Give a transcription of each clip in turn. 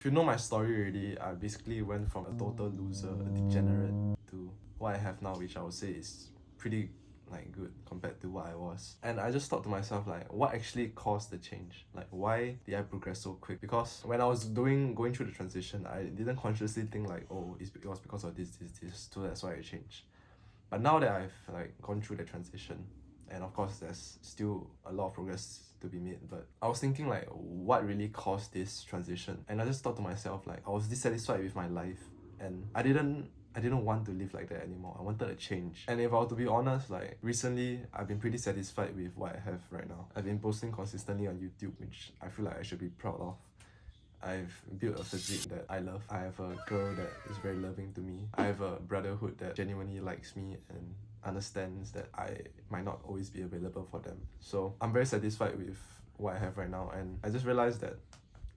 If you know my story already, I basically went from a total loser, a degenerate, to what I have now, which I would say is pretty good compared to what I was. And I just thought to myself, like, what actually caused the change? Like, why did I progress so quick? Because when I was going through the transition, I didn't consciously think like, oh, it was because of this, so that's why I changed. But now that I've gone through the transition, and of course there's still a lot of progress to be made, but I was thinking like, what really caused this transition? And I just thought to myself, like, I was dissatisfied with my life, and I didn't want to live like that anymore. I wanted a change. And if I were to be honest, like, recently I've been pretty satisfied with what I have right now. I've been posting consistently on YouTube, which I feel like I should be proud of. I've built a physique that I love. I have a girl that is very loving to me. I have a brotherhood that genuinely likes me and understands that I might not always be available for them. So I'm very satisfied with what I have right now, and I just realized that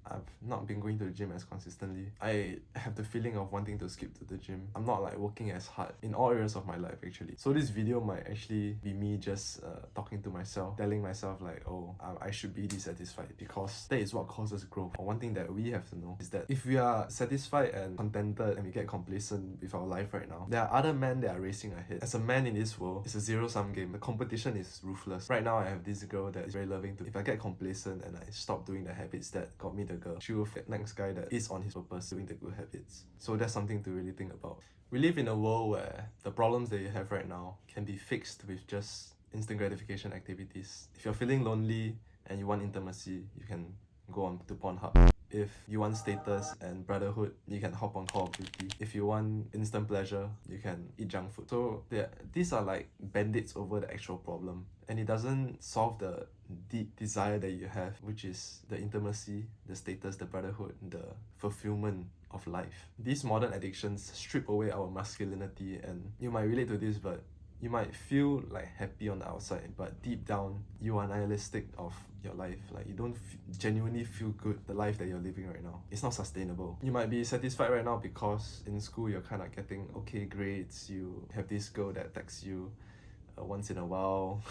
I've not been going to the gym as consistently. I have the feeling of wanting to skip to the gym. I'm not like working as hard in all areas of my life actually. So this video might actually be me just talking to myself, telling myself like, oh, I should be dissatisfied, because that is what causes growth. Or one thing that we have to know is that if we are satisfied and contented and we get complacent with our life right now, there are other men that are racing ahead. As a man in this world, it's a zero-sum game. The competition is ruthless. Right now I have this girl that is very loving to me. If I get complacent and I stop doing the habits that got me the girl, she will fit next guy that is on his purpose, doing the good habits. So that's something to really think about. We live in a world where the problems that you have right now can be fixed with just instant gratification activities. If you're feeling lonely and you want intimacy, you can go on to Pornhub. If you want status and brotherhood, you can hop on Call of Duty. If you want instant pleasure, you can eat junk food. So these are like band-aids over the actual problem, and it doesn't solve the deep desire that you have, which is the intimacy, the status, the brotherhood, the fulfillment of life. These modern addictions strip away our masculinity, and you might relate to this, but you might feel like happy on the outside, but deep down you are nihilistic of your life. Like, you don't genuinely feel good the life that you're living right now. It's not sustainable. You might be satisfied right now because in school you're kind of getting okay grades, you have this girl that texts you once in a while,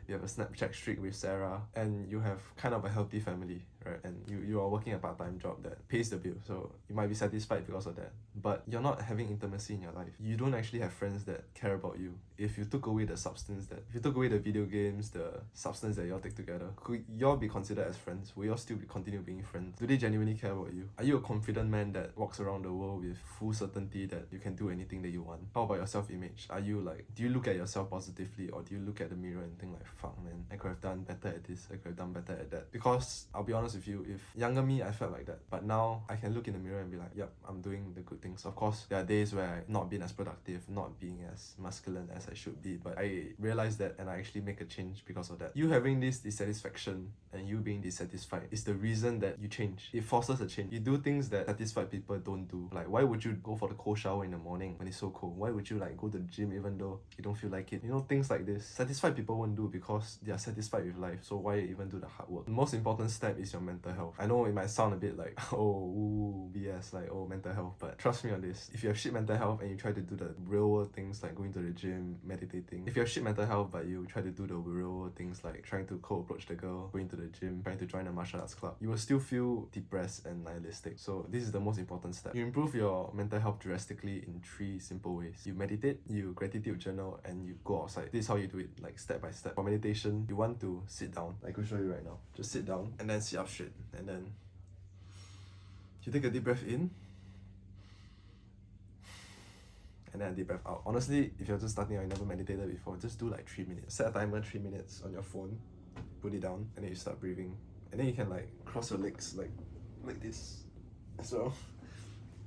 you have a Snapchat streak with Sarah, and you have kind of a healthy family, right? And you are working a part-time job that pays the bill, so you might be satisfied because of that. But you're not having intimacy in your life. You don't actually have friends that care about you. If you took away the substance, if you took away the video games, the substance that y'all take together, could y'all be considered as friends? Will y'all still continue being friends? Do they genuinely care about you? Are you a confident man that walks around the world with full certainty that you can do anything that you want? How about your self-image? Are you like, do you look at yourself positively, or do you look at the mirror and think like, fuck man, I could have done better at this, I could have done better at that? Because I'll be honest with you, if younger me, I felt like that, but now I can look in the mirror and be like, yep, I'm doing the good things. Of course, there are days where I'm not being as productive, not being as masculine as I should be, but I realize that and I actually make a change because of that. You having this dissatisfaction and you being dissatisfied is the reason that you change. It forces a change. You do things that satisfied people don't do. Like, why would you go for the cold shower in the morning when it's so cold? Why would you like go to the gym even though you don't feel like it? You know, things like this. Satisfied people won't do because they are satisfied with life. So why even do the hard work? The most important step is your mental health. I know it might sound a bit like, oh, ooh, BS, like, oh, mental health, but trust me on this. If you have shit mental health and you try to do the real world things like going to the gym, meditating, if you have shit mental health but you try to do the real world things like trying to co-approach the girl, going to the gym, trying to join a martial arts club, you will still feel depressed and nihilistic. So this is the most important step. You improve your mental health drastically in 3 simple ways. You meditate, you gratitude journal, and you go outside. This is how you do it, like step by step. For meditation, you want to sit down. I could show you right now. Just sit down and then sit up straight, and then you take a deep breath in and then a deep breath out. Honestly, if you're just starting out, you never meditated before, just do like 3 minutes. Set a timer 3 minutes on your phone, put it down, and then you start breathing. And then you can like cross your legs like this as well.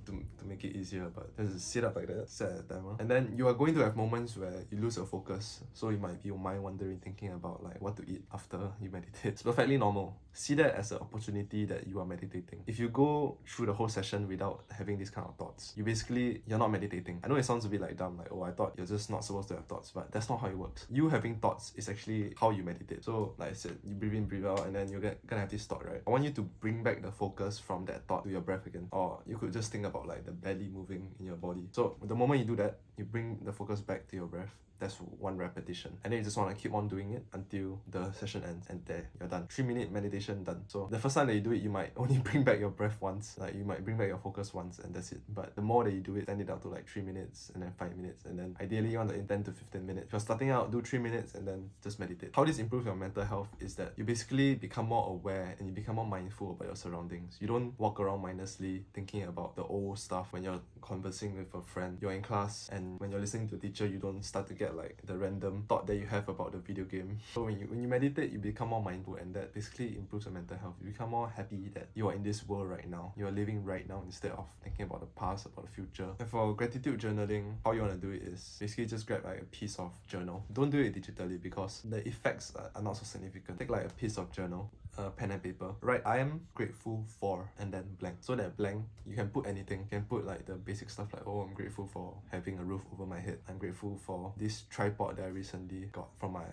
To make it easier, but just sit up like that, set a timer. And then you are going to have moments where you lose your focus. So you might be your mind wandering, thinking about like what to eat after you meditate. It's perfectly normal. See that as an opportunity that you are meditating. If you go through the whole session without having these kind of thoughts, you're not meditating. I know it sounds a bit like dumb, like, oh, I thought you're just not supposed to have thoughts, but that's not how it works. You having thoughts is actually how you meditate. So like I said, you breathe in, breathe out, and then you're gonna have this thought, right? I want you to bring back the focus from that thought to your breath again. Or you could just think about about like the belly moving in your body. So the moment you do that, you bring the focus back to your breath. That's one repetition. And then you just want to keep on doing it until the session ends, and there, you're done. 3-minute meditation done. So the first time that you do it, you might only bring back your breath once. Like you might bring back your focus once, and that's it. But the more that you do it, extend it out to like 3 minutes and then 5 minutes. And then ideally you want to intend to 15 minutes. If you're starting out, do 3 minutes and then just meditate. How this improves your mental health is that you basically become more aware and you become more mindful about your surroundings. You don't walk around mindlessly thinking about the old stuff when you're conversing with a friend, you're in class, and when you're listening to a teacher, you don't start to get like the random thought that you have about the video game. So when you meditate, you become more mindful, and that basically improves your mental health. You become more happy that you are in this world right now. You are living right now instead of thinking about the past, about the future. And for gratitude journaling, how you want to do it is basically just grab like a piece of journal. Don't do it digitally because the effects are not so significant. Take like a piece of journal, pen and paper. Write, I am grateful for, and then blank. So that blank, you can put anything. You can put like the basic stuff like, oh, I'm grateful for having a roof over my head. I'm grateful for this tripod that I recently got from my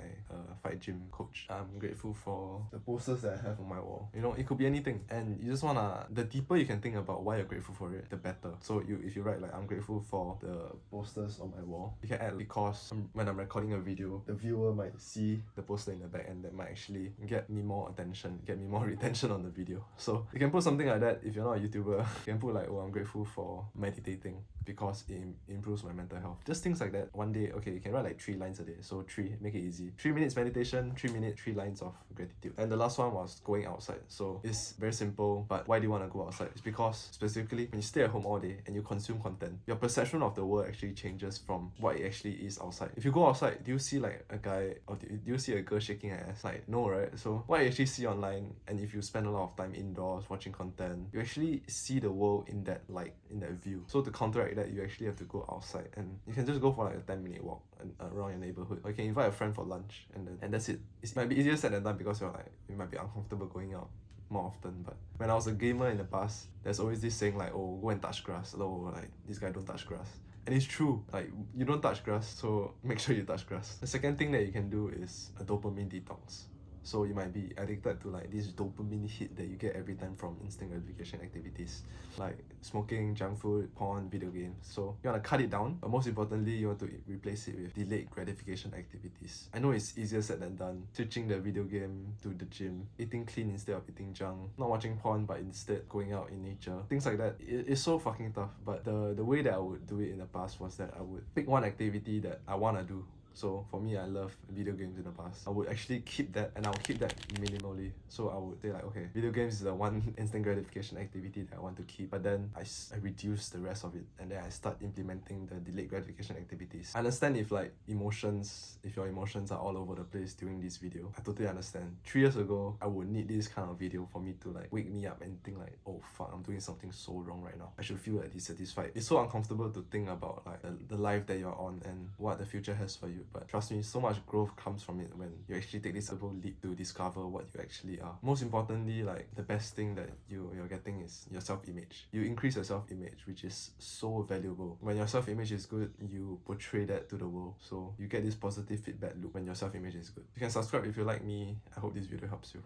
fight gym coach. I'm grateful for the posters that I have on my wall. You know, it could be anything. And you just wanna, the deeper you can think about why you're grateful for it, the better. So if you write like, I'm grateful for the posters on my wall, you can add because when I'm recording a video, the viewer might see the poster in the back, and that might actually get me more attention, get me more retention on the video. So you can put something like that. If you're not a YouTuber, you can put like, oh, I'm grateful for meditating because it improves my mental health. Just things like that. One day, okay, you can write like 3 lines a day. So 3, make it easy. 3 minutes meditation, 3 minutes, 3 lines of gratitude. And the last one was going outside. So it's very simple, but why do you want to go outside? It's because specifically when you stay at home all day and you consume content, your perception of the world actually changes from what it actually is outside. If you go outside, do you see like a guy, or do you see a girl shaking her ass? Like, no, right? So what you actually see online, and if you spend a lot of time indoors watching content, you actually see the world in that light, in that view. So to counteract that, you actually have to go outside, and you can just go for like a 10-minute walk around your neighborhood, or you can invite a friend for lunch, and that's it. It might be easier said than done because you might be uncomfortable going out more often. But when I was a gamer in the past, there's always this saying like, oh, go and touch grass. Oh, like, this guy don't touch grass. And it's true, like, you don't touch grass, so make sure you touch grass. The second thing that you can do is a dopamine detox. So you might be addicted to like this dopamine hit that you get every time from instant gratification activities like smoking, junk food, porn, video games. So you want to cut it down, but most importantly, you want to replace it with delayed gratification activities. I know it's easier said than done. Switching the video game to the gym, eating clean instead of eating junk, not watching porn but instead going out in nature. Things like that. It's so fucking tough. But the way that I would do it in the past was that I would pick one activity that I want to do. So for me, I love video games in the past. I would actually keep that, and I'll keep that minimally. So I would say like, okay, video games is the one instant gratification activity that I want to keep, but then I reduce the rest of it, and then I start implementing the delayed gratification activities. I understand if like if your emotions are all over the place during this video. I totally understand. 3 years ago, I would need this kind of video for me to like wake me up and think like, oh fuck, I'm doing something so wrong right now. I should feel like dissatisfied. It's so uncomfortable to think about like the life that you're on and what the future has for you. But trust me, so much growth comes from it when you actually take this little leap to discover what you actually are. Most importantly, like the best thing that you're getting is your self-image. You increase your self-image, which is so valuable. When your self-image is good, you portray that to the world. So you get this positive feedback loop when your self-image is good. You can subscribe if you like me. I hope this video helps you.